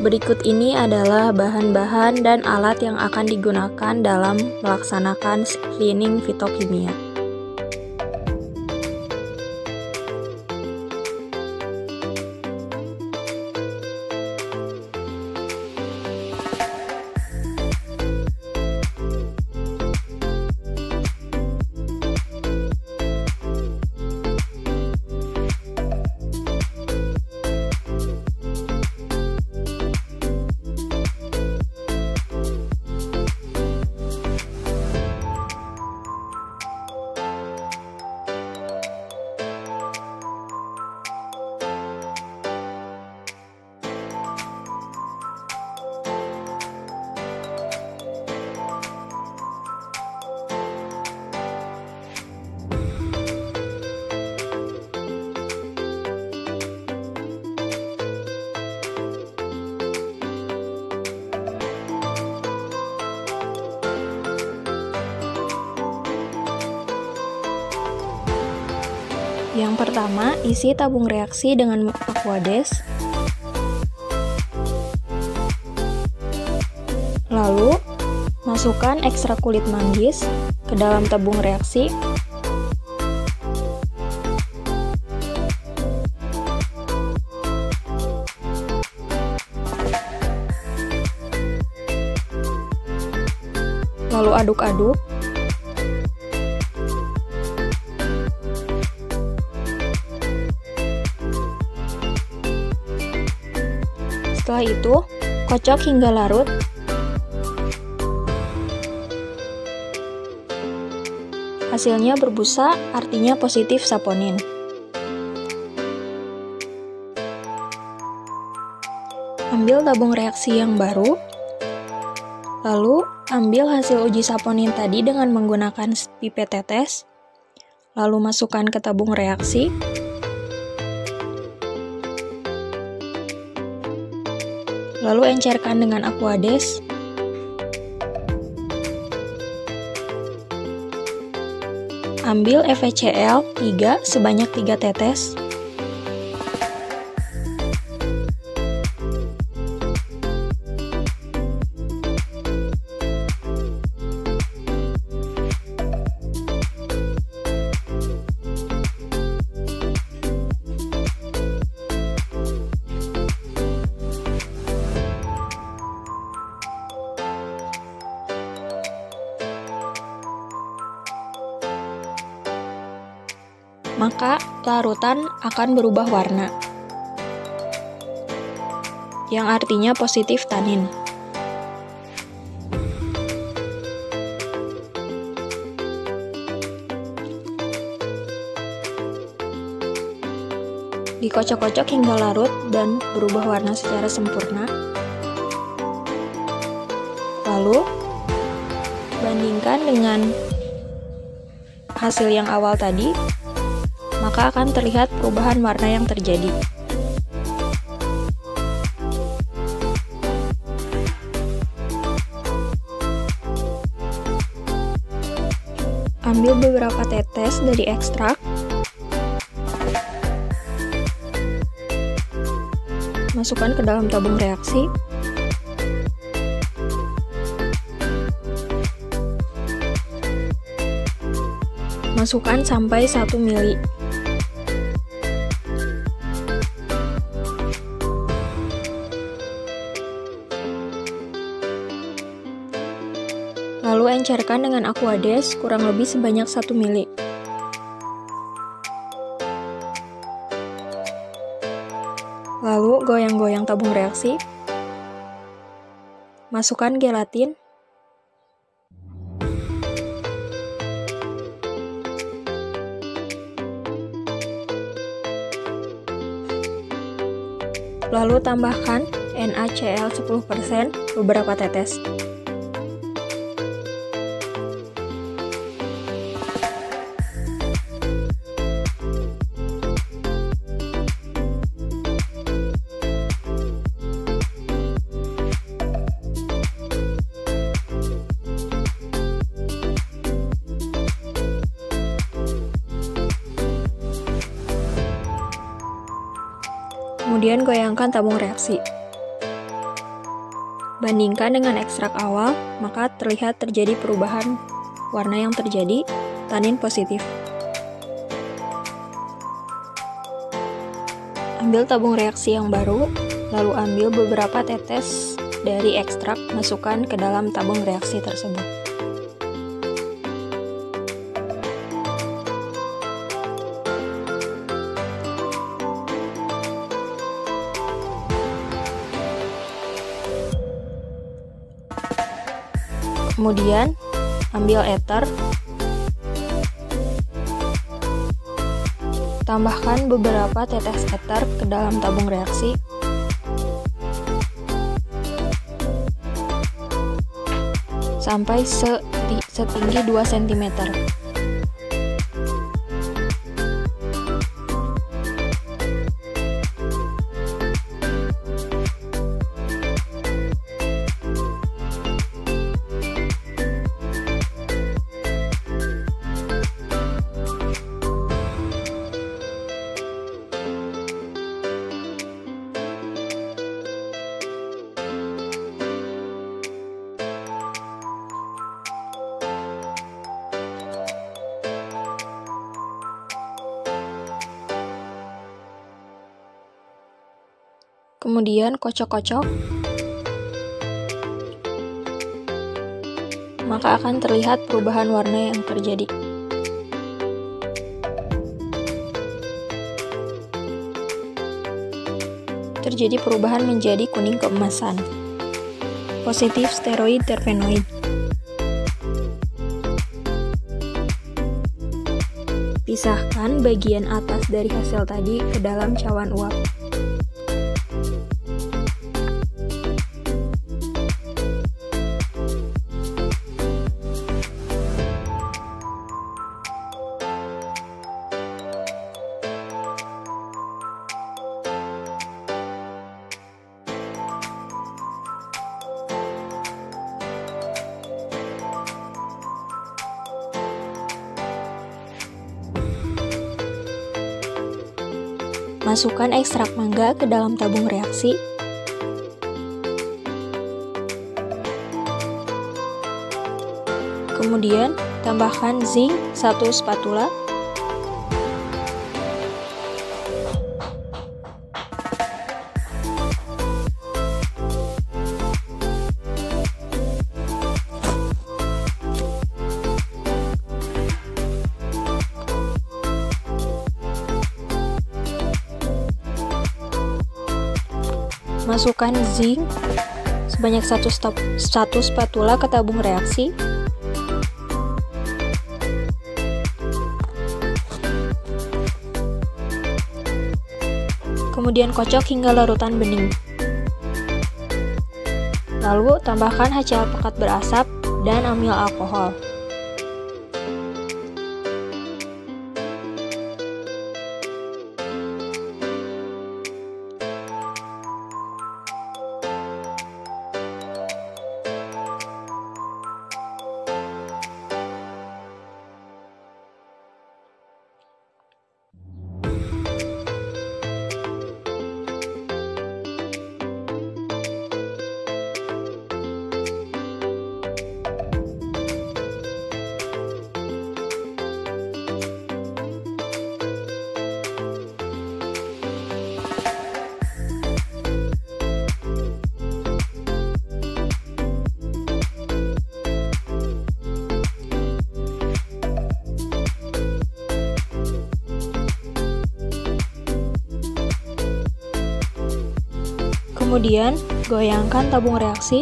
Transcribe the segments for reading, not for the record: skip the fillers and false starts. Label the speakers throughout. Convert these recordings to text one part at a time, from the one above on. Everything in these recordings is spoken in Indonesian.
Speaker 1: Berikut ini adalah bahan-bahan dan alat yang akan digunakan dalam melaksanakan screening fitokimia. Yang pertama, isi tabung reaksi dengan Aquades. Lalu, masukkan ekstrak kulit manggis ke dalam tabung reaksi. Lalu aduk-aduk. Setelah itu, kocok hingga larut. Hasilnya berbusa, artinya positif saponin. Ambil tabung reaksi yang baru, lalu ambil hasil uji saponin tadi dengan menggunakan pipet tetes, lalu masukkan ke tabung reaksi. Lalu encerkan dengan Aquades. Ambil FeCl 3 sebanyak 3 tetes. Maka larutan akan berubah warna, yang artinya positif tanin. Dikocok-kocok hingga larut dan berubah warna secara sempurna. Lalu, bandingkan dengan hasil yang awal tadi, maka akan terlihat perubahan warna yang terjadi. Ambil beberapa tetes dari ekstrak, masukkan ke dalam tabung reaksi. Masukkan sampai 1 mili. Lalu encerkan dengan Aquades kurang lebih sebanyak 1 mili. Lalu goyang-goyang tabung reaksi. Masukkan gelatin. Lalu tambahkan NaCl 10% beberapa tetes. Kemudian goyangkan tabung reaksi. Bandingkan dengan ekstrak awal, maka terlihat terjadi perubahan warna yang terjadi, tanin positif. Ambil tabung reaksi yang baru, lalu ambil beberapa tetes dari ekstrak, masukkan ke dalam tabung reaksi tersebut. Kemudian, ambil ether, tambahkan beberapa tetes ether ke dalam tabung reaksi. Sampai setinggi 2 cm. Kemudian kocok-kocok, maka akan terlihat perubahan warna yang terjadi. Terjadi perubahan menjadi kuning keemasan. Positif steroid terpenoid. Pisahkan bagian atas dari hasil tadi ke dalam cawan uap. Masukkan ekstrak mangga ke dalam tabung reaksi. Kemudian, tambahkan zinc 1 spatula. Masukkan zinc sebanyak 1 spatula ke tabung reaksi. Kemudian kocok hingga larutan bening. Lalu tambahkan HCl pekat berasap dan amil alkohol. Kemudian, goyangkan tabung reaksi.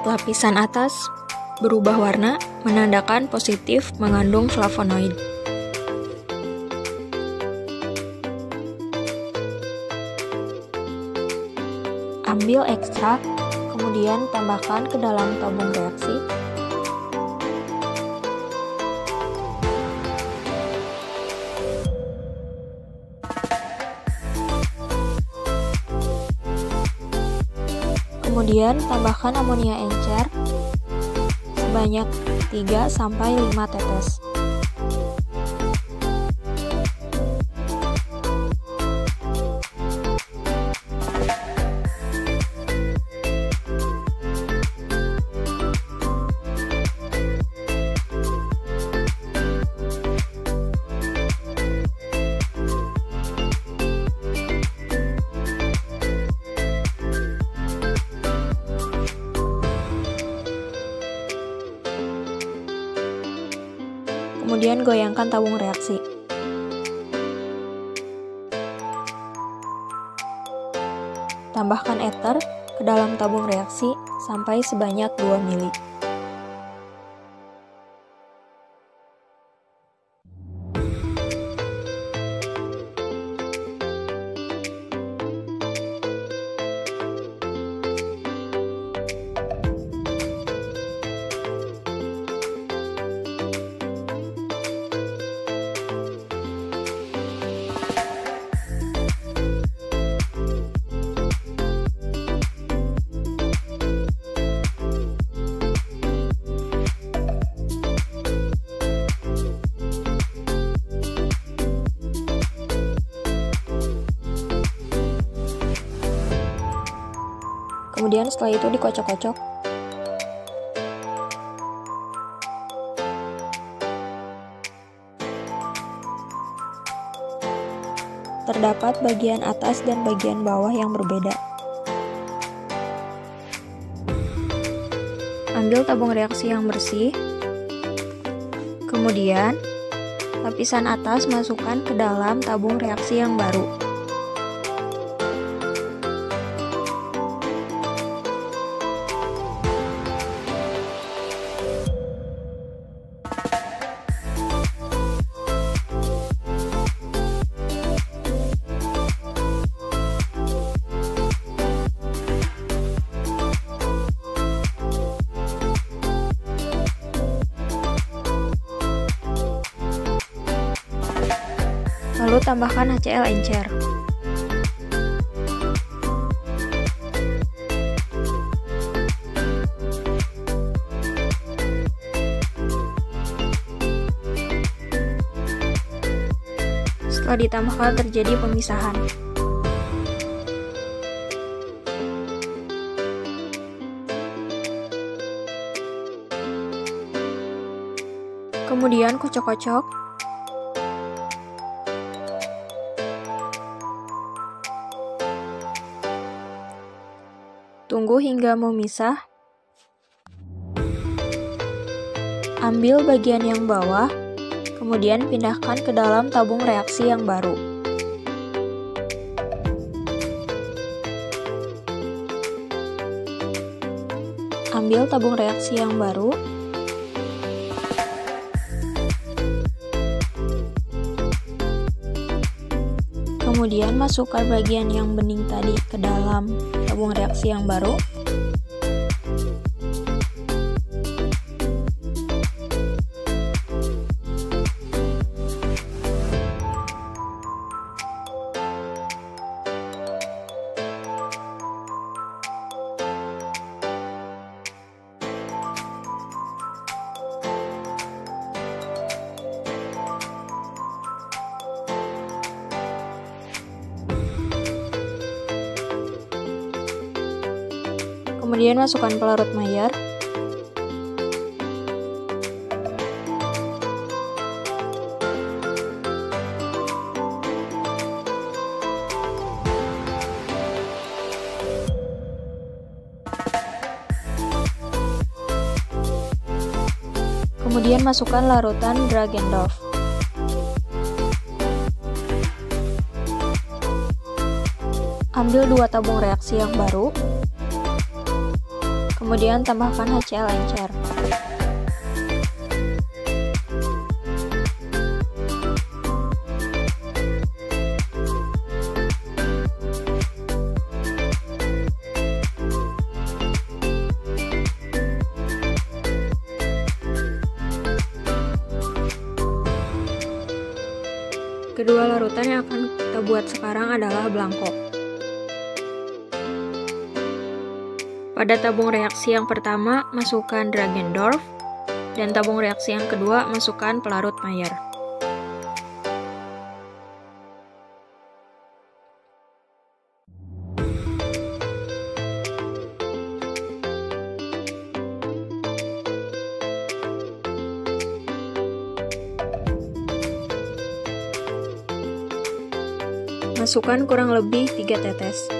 Speaker 1: Lapisan atas berubah warna, menandakan positif mengandung flavonoid. Ambil ekstrak, kemudian tambahkan ke dalam tabung reaksi. Kemudian tambahkan amonia encer sebanyak 3-5 tetes. Kemudian goyangkan tabung reaksi. Tambahkan ether ke dalam tabung reaksi sampai sebanyak 2 mili. Kemudian setelah itu dikocok-kocok. Terdapat bagian atas dan bagian bawah yang berbeda. Ambil tabung reaksi yang bersih. Kemudian, lapisan atas masukkan ke dalam tabung reaksi yang baru. Lalu tambahkan HCl encer. Setelah ditambahkan terjadi pemisahan. Kemudian kocok-kocok. Tunggu hingga memisah. Ambil bagian yang bawah, kemudian pindahkan ke dalam tabung reaksi yang baru. Ambil tabung reaksi yang baru. Kemudian masukkan bagian yang bening tadi ke dalam tabung reaksi yang baru. Kemudian masukkan pelarut Maillard. Kemudian masukkan larutan Dragendorf. Ambil 2 tabung reaksi yang baru. Kemudian tambahkan HCl encer. Kedua larutan yang akan kita buat sekarang adalah blanco. Pada tabung reaksi yang pertama, masukkan Dragendorf. Dan tabung reaksi yang kedua, masukkan pelarut Mayer. Masukkan kurang lebih 3 tetes.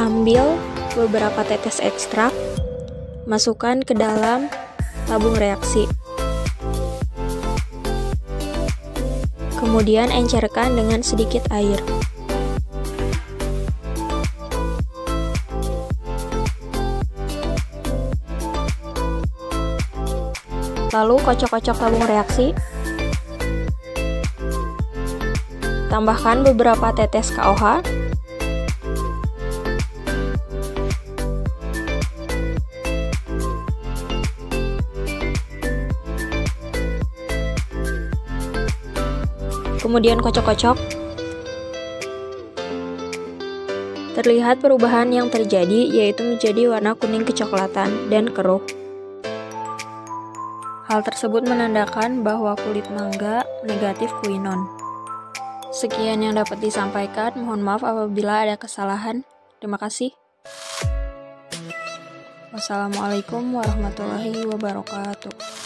Speaker 1: Ambil beberapa tetes ekstrak, masukkan ke dalam tabung reaksi. Kemudian encerkan dengan sedikit air. Lalu kocok-kocok tabung reaksi. Tambahkan beberapa tetes KOH. Kemudian kocok-kocok. Terlihat perubahan yang terjadi, yaitu menjadi warna kuning kecoklatan dan keruh. Hal tersebut menandakan bahwa kulit mangga negatif kuinon. Sekian yang dapat disampaikan, mohon maaf apabila ada kesalahan. Terima kasih. Wassalamualaikum warahmatullahi wabarakatuh.